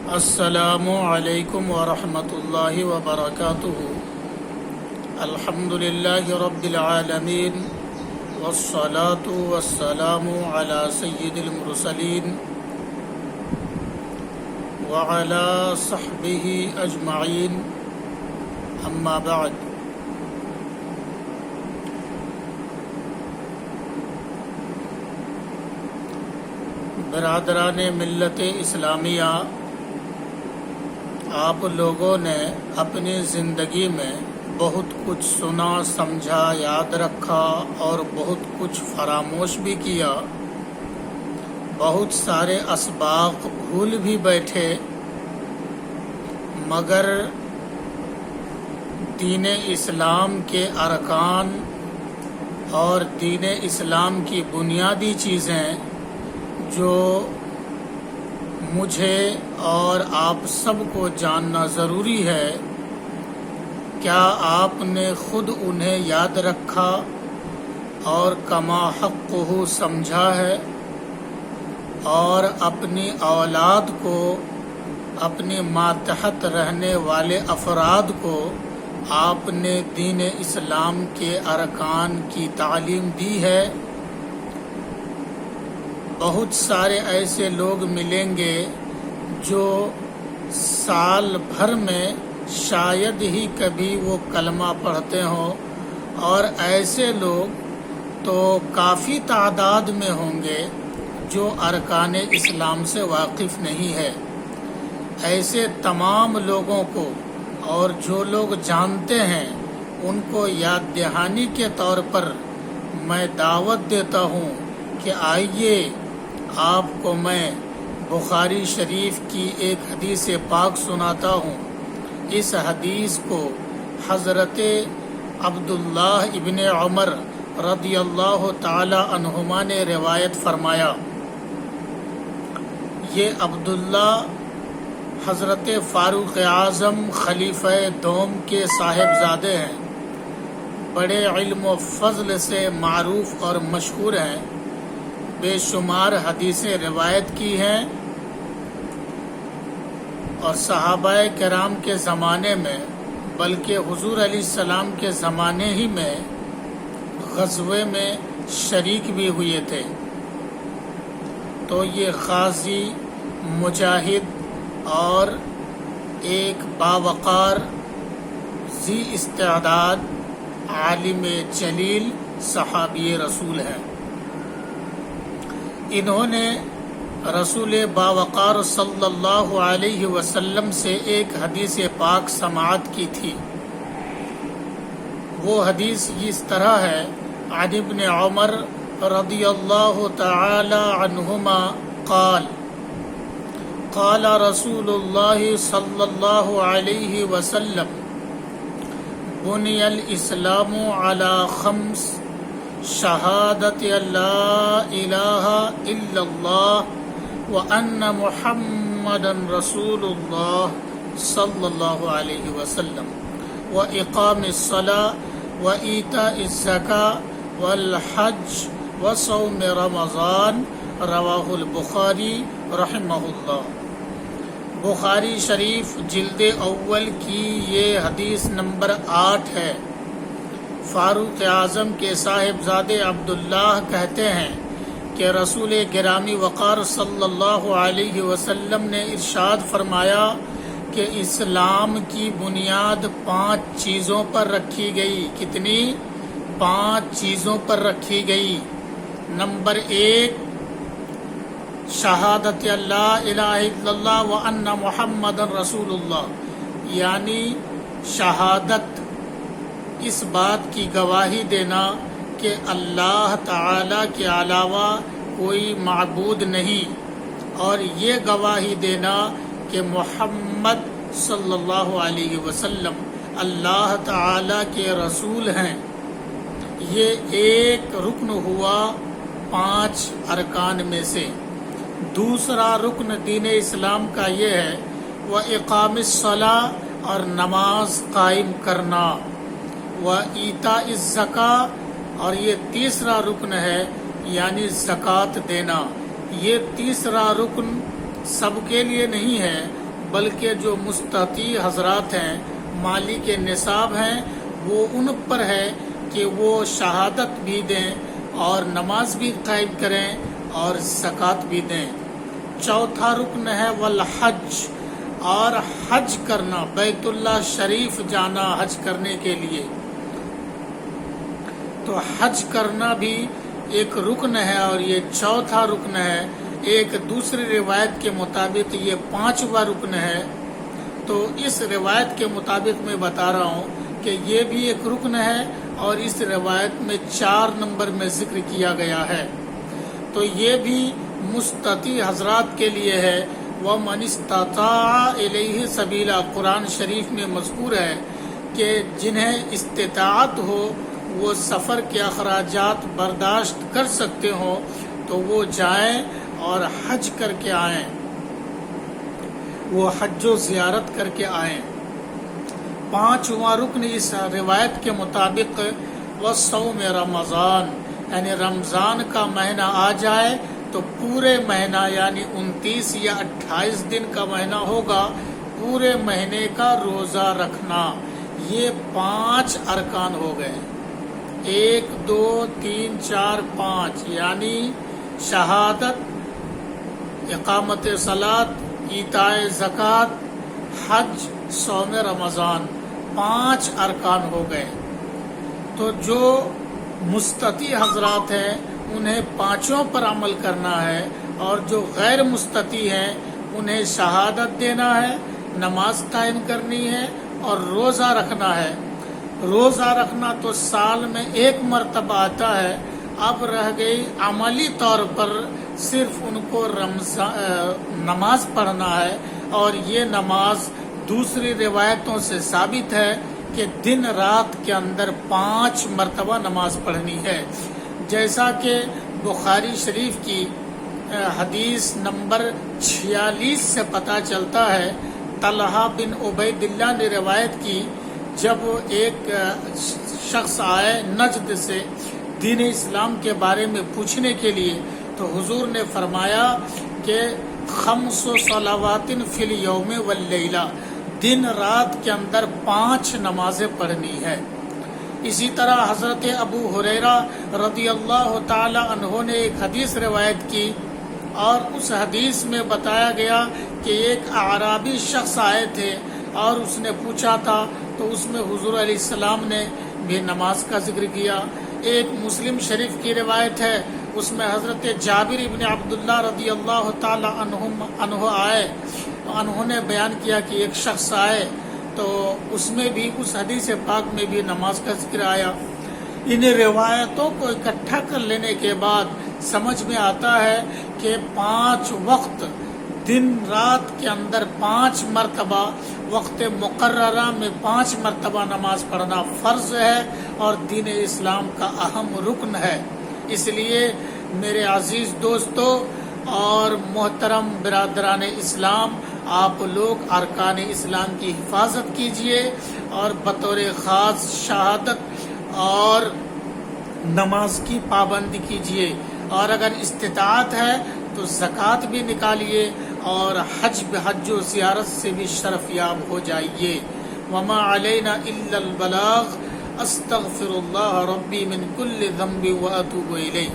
السلام علیکم ورحمۃ اللہ وبرکاتہ۔ الحمد للہ رب العالمین والصلاة والسلام علی سید المرسلین وعلی صحبہ اجمعین، اما بعد۔ برادران ملت اسلامیہ، آپ لوگوں نے اپنی زندگی میں بہت کچھ سنا، سمجھا، یاد رکھا اور بہت کچھ فراموش بھی کیا۔ بہت سارے اسباق بھول بھی بیٹھے، مگر دین اسلام کے ارکان اور دین اسلام کی بنیادی چیزیں جو مجھے اور آپ سب کو جاننا ضروری ہے، کیا آپ نے خود انہیں یاد رکھا اور کما حقہ سمجھا ہے، اور اپنی اولاد کو، اپنے ماتحت رہنے والے افراد کو آپ نے دین اسلام کے ارکان کی تعلیم دی ہے؟ بہت سارے ایسے لوگ ملیں گے جو سال بھر میں شاید ہی کبھی وہ کلمہ پڑھتے ہوں، اور ایسے لوگ تو کافی تعداد میں ہوں گے جو ارکان اسلام سے واقف نہیں ہے۔ ایسے تمام لوگوں کو، اور جو لوگ جانتے ہیں ان کو یاد دہانی کے طور پر میں دعوت دیتا ہوں کہ آئیے، آپ کو میں بخاری شریف کی ایک حدیث پاک سناتا ہوں۔ اس حدیث کو حضرت عبداللہ ابن عمر رضی اللہ تعالی عنہما نے روایت فرمایا۔ یہ عبداللہ حضرت فاروق اعظم خلیفہ دوم کے صاحبزادے ہیں، بڑے علم و فضل سے معروف اور مشہور ہیں، بے شمار حدیثیں روایت کی ہیں، اور صحابہ کرام کے زمانے میں، بلکہ حضور علیہ السلام کے زمانے ہی میں غزوے میں شریک بھی ہوئے تھے۔ تو یہ غازی، مجاہد اور ایک باوقار، ذی استعداد، عالم جلیل صحابی رسول ہیں۔ انہوں نے رسول باوقار صلی اللہ علیہ وسلم سے ایک حدیث پاک سماعت کی تھی۔ وہ حدیث اس طرح ہے: عن ابن عمر رضی اللہ تعالی عنہما قال قال رسول اللہ صلی اللہ علیہ وسلم بنی الاسلام علی خمس: شہادت لا الہ الا اللہ وان محمدا رسول اللہ صلی اللہ علیہ وسلم، واقام الصلاۃ وایتاء الزکاۃ والحج وصوم رمضان۔ رواہ البخاری رحمہ اللہ۔ بخاری شریف جلد اول کی یہ حدیث نمبر 8 ہے۔ فاروق اعظم کے صاحبزادے عبداللہ کہتے ہیں کہ رسول گرامی وقار صلی اللہ علیہ وسلم نے ارشاد فرمایا کہ اسلام کی بنیاد 5 چیزوں پر رکھی گئی۔ کتنی؟ 5 چیزوں پر رکھی گئی۔ نمبر 1، شہادت لا الہ الا اللہ وان محمد رسول اللہ، یعنی شہادت، اس بات کی گواہی دینا کہ اللہ تعالی کے علاوہ کوئی معبود نہیں، اور یہ گواہی دینا کہ محمد صلی اللہ علیہ وسلم اللہ تعالی کے رسول ہیں۔ یہ ایک رکن ہوا 5 ارکان میں سے۔ دوسرا رکن دین اسلام کا یہ ہے وَإِقَامِ الصَّلَاةِ، اور نماز قائم کرنا، وَإِيتَاءِ الزَّكَاةِ، اور یہ تیسرا رکن ہے یعنی زکوٰۃ دینا۔ یہ تیسرا رکن سب کے لیے نہیں ہے، بلکہ جو مستطیع حضرات ہیں، مالک نصاب ہیں، وہ ان پر ہے کہ وہ شہادت بھی دیں اور نماز بھی قائم کریں اور زکوٰۃ بھی دیں۔ چوتھا رکن ہے والحج، اور حج کرنا، بیت اللہ شریف جانا حج کرنے کے لیے۔ تو حج کرنا بھی ایک رکن ہے اور یہ چوتھا رکن ہے۔ ایک دوسری روایت کے مطابق یہ 5واں رکن ہے۔ تو اس روایت کے مطابق میں بتا رہا ہوں کہ یہ بھی ایک رکن ہے اور اس روایت میں 4 نمبر میں ذکر کیا گیا ہے۔ تو یہ بھی مستطیع حضرات کے لیے ہے۔ وَمَنِ اسْتَطَاعَ إِلَيْهِ سَبِيلًا، قرآن شریف میں مذکور ہے کہ جنہیں استطاعت ہو، وہ سفر کے اخراجات برداشت کر سکتے ہوں تو وہ جائیں اور حج کر کے آئیں، وہ حج و زیارت کر کے آئیں۔ 5واں رکن اس روایت کے مطابق وصوم رمضان، یعنی رمضان کا مہینہ آ جائے تو پورے مہینہ یعنی 29 یا 28 دن کا مہینہ ہوگا، پورے مہینے کا روزہ رکھنا۔ یہ 5 ارکان ہو گئے، 1 2 3 4 5، یعنی شہادت، اقامت صلاۃ، ایتاء زکوٰۃ، حج، صوم رمضان، 5 ارکان ہو گئے۔ تو جو مستطیع حضرات ہیں انہیں 5 پر عمل کرنا ہے، اور جو غیر مستطیع ہیں انہیں شہادت دینا ہے، نماز قائم کرنی ہے اور روزہ رکھنا ہے۔ روزہ رکھنا تو سال میں 1 مرتبہ آتا ہے، اب رہ گئی عملی طور پر صرف ان کو نماز پڑھنا ہے، اور یہ نماز دوسری روایتوں سے ثابت ہے کہ دن رات کے اندر 5 مرتبہ نماز پڑھنی ہے، جیسا کہ بخاری شریف کی حدیث نمبر 46 سے پتہ چلتا ہے۔ طلحہ بن عبید اللہ نے روایت کی، جب ایک شخص آئے نجد سے دین اسلام کے بارے میں پوچھنے کے لیے، تو حضور نے فرمایا کہ 5 صلوات فی الیوم واللیلہ، دن رات کے اندر 5 نمازیں پڑھنی ہے۔ اسی طرح حضرت ابو ہریرہ رضی اللہ تعالی عنہ نے ایک حدیث روایت کی، اور اس حدیث میں بتایا گیا کہ ایک اعرابی شخص آئے تھے اور اس نے پوچھا تھا، تو اس میں حضور علیہ السلام نے بھی نماز کا ذکر کیا۔ ایک مسلم شریف کی روایت ہے، اس میں حضرت جابر ابن عبداللہ رضی اللہ تعالی عنہ آئے، انہوں نے بیان کیا کہ ایک شخص آئے، تو اس میں بھی اس حدیث پاک میں بھی نماز کا ذکر آیا۔ ان روایتوں کو اکٹھا کر لینے کے بعد سمجھ میں آتا ہے کہ 5 وقت دن رات کے اندر 5 مرتبہ، وقت مقررہ میں 5 مرتبہ نماز پڑھنا فرض ہے اور دین اسلام کا اہم رکن ہے۔ اس لیے میرے عزیز دوستو اور محترم برادران اسلام، آپ لوگ ارکان اسلام کی حفاظت کیجئے اور بطور خاص شہادت اور نماز کی پابندی کیجئے، اور اگر استطاعت ہے تو زکوٰۃ بھی نکالیے اور حج و زیارت سے بھی شرف یاب ہو جائیے۔ وما علینا الا البلاغ، استغفر اللہ ربی من کل ذنب واتوب الیہ۔